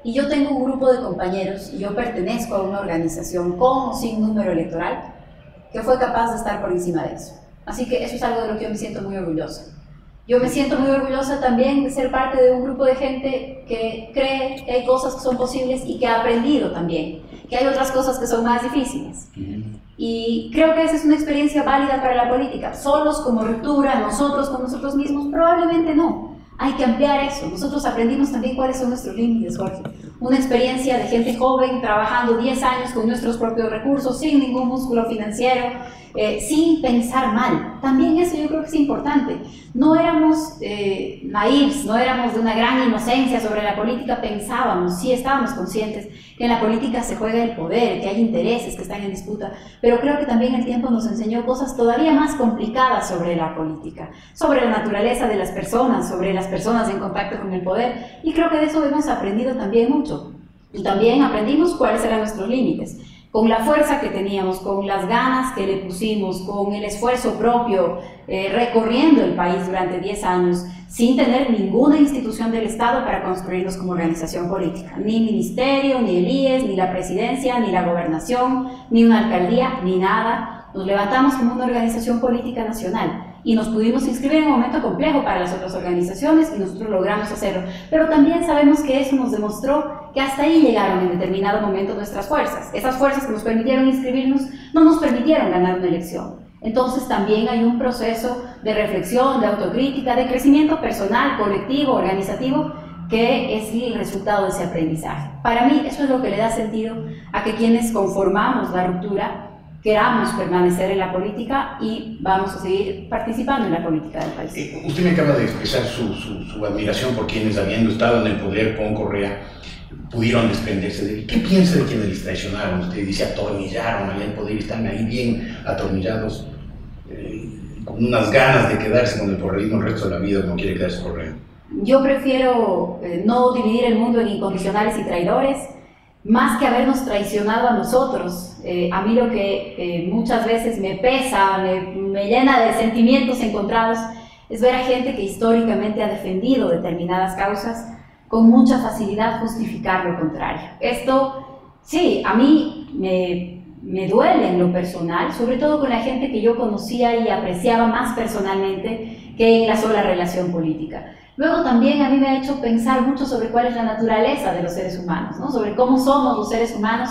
Speaker 2: Y yo tengo un grupo de compañeros, y yo pertenezco a una organización con o sin número electoral, que fue capaz de estar por encima de eso. Así que eso es algo de lo que yo me siento muy orgullosa. Yo me siento muy orgullosa también de ser parte de un grupo de gente que cree que hay cosas que son posibles y que ha aprendido también, que hay otras cosas que son más difíciles. Y creo que esa es una experiencia válida para la política. Solos como ruptura, nosotros con nosotros mismos, probablemente no. Hay que ampliar eso. Nosotros aprendimos también cuáles son nuestros límites, Jorge. Una experiencia de gente joven, trabajando 10 años con nuestros propios recursos, sin ningún músculo financiero, sin pensar mal. También eso yo creo que es importante. No éramos naïves, no éramos de una gran inocencia sobre la política, pensábamos, sí estábamos conscientes que en la política se juega el poder, que hay intereses que están en disputa, pero creo que también el tiempo nos enseñó cosas todavía más complicadas sobre la política, sobre la naturaleza de las personas, sobre las personas en contacto con el poder, y creo que de eso hemos aprendido también mucho. Y también aprendimos cuáles eran nuestros límites. Con la fuerza que teníamos, con las ganas que le pusimos, con el esfuerzo propio, recorriendo el país durante 10 años, sin tener ninguna institución del Estado para construirnos como organización política. Ni ministerio, ni el IES, ni la presidencia, ni la gobernación, ni una alcaldía, ni nada. Nos levantamos como una organización política nacional y nos pudimos inscribir en un momento complejo para las otras organizaciones y nosotros logramos hacerlo. Pero también sabemos que eso nos demostró que hasta ahí llegaron en determinado momento nuestras fuerzas. Esas fuerzas que nos permitieron inscribirnos no nos permitieron ganar una elección. Entonces también hay un proceso de reflexión, de autocrítica, de crecimiento personal, colectivo, organizativo, que es el resultado de ese aprendizaje. Para mí eso es lo que le da sentido a que quienes conformamos la ruptura queramos permanecer en la política y vamos a seguir participando en la política del país.
Speaker 1: Usted me acaba de expresar su admiración por quienes, habiendo estado en el poder con Correa, pudieron desprenderse de él. ¿Qué piensa de quienes les traicionaron? Usted dice atornillaron allá el poder y están ahí bien atornillados, con unas ganas de quedarse con el correísmo el resto de la vida, como quiere quedarse Correa.
Speaker 2: Yo prefiero no dividir el mundo en incondicionales y traidores, más que habernos traicionado a nosotros. A mí lo que muchas veces me pesa, me llena de sentimientos encontrados, es ver a gente que históricamente ha defendido determinadas causas con mucha facilidad justificar lo contrario. Esto, sí, a mí me duele en lo personal, sobre todo con la gente que yo conocía y apreciaba más personalmente que en la sola relación política. Luego también a mí me ha hecho pensar mucho sobre cuál es la naturaleza de los seres humanos, ¿no? Sobre cómo somos los seres humanos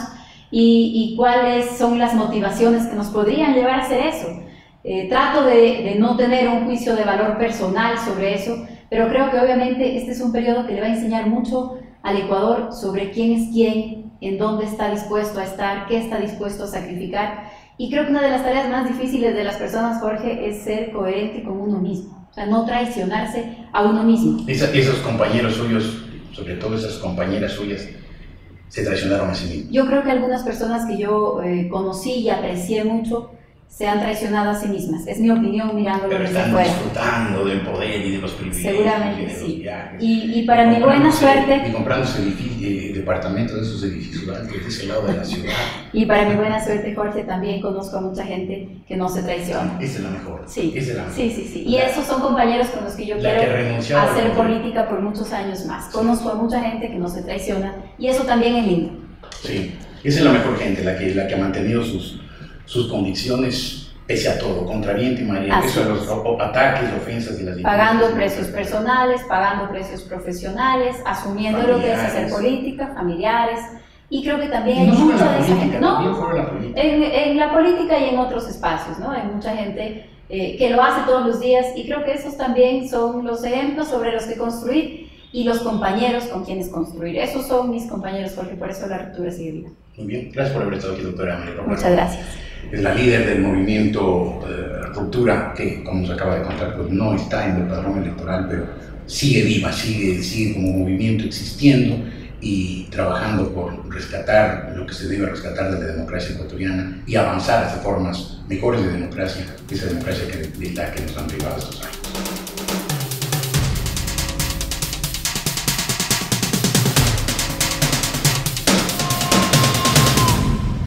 Speaker 2: y cuáles son las motivaciones que nos podrían llevar a hacer eso. Trato de no tener un juicio de valor personal sobre eso, pero creo que obviamente este es un periodo que le va a enseñar mucho al Ecuador sobre quién es quién, en dónde está dispuesto a estar, qué está dispuesto a sacrificar. Y creo que una de las tareas más difíciles de las personas, Jorge, es ser coherente con uno mismo. O sea, no traicionarse a uno mismo.
Speaker 1: Esos compañeros suyos, sobre todo esas compañeras suyas, se traicionaron a sí mismos.
Speaker 2: Yo creo que algunas personas que yo conocí y aprecié mucho se han traicionado a sí mismas. Es mi opinión mirándolo desde
Speaker 1: están
Speaker 2: fuera.
Speaker 1: Disfrutando del poder y de los privilegios.
Speaker 2: Seguramente
Speaker 1: y de
Speaker 2: sí.
Speaker 1: Los viajes.
Speaker 2: Y para mi buena suerte...
Speaker 1: Y comprándose departamentos de esos edificios altos de ese lado de la ciudad.
Speaker 2: Y para mi buena suerte, Jorge, también conozco a mucha gente que no se traiciona.
Speaker 1: Esa es la mejor.
Speaker 2: Sí,
Speaker 1: esa es la mejor.
Speaker 2: Sí. Y esos son compañeros con los que yo quiero hacer política por muchos años más. Conozco a mucha gente que no se traiciona y eso también es lindo.
Speaker 1: Sí, esa es la mejor gente, la que ha mantenido sus convicciones pese a todo, contra viento y marea, eso de los ataques, ofensas y las
Speaker 2: pagando precios personales, pagando precios profesionales, asumiendo lo que es hacer política, familiares, y creo que también hay mucha de esa gente, ¿no? En la política y en otros espacios, ¿no? Hay mucha gente que lo hace todos los días y creo que esos también son los ejemplos sobre los que construir y los compañeros con quienes construir. Esos son mis compañeros, Jorge, por eso la ruptura sigue viva.
Speaker 1: Muy bien, gracias por haber estado aquí, doctora Amelia.
Speaker 2: Muchas gracias.
Speaker 1: Es la líder del movimiento Ruptura, que como nos acaba de contar, pues no está en el padrón electoral, pero sigue viva, sigue como movimiento existiendo y trabajando por rescatar lo que se debe rescatar de la democracia ecuatoriana y avanzar hacia formas mejores de democracia, esa democracia de la que nos han privado estos años.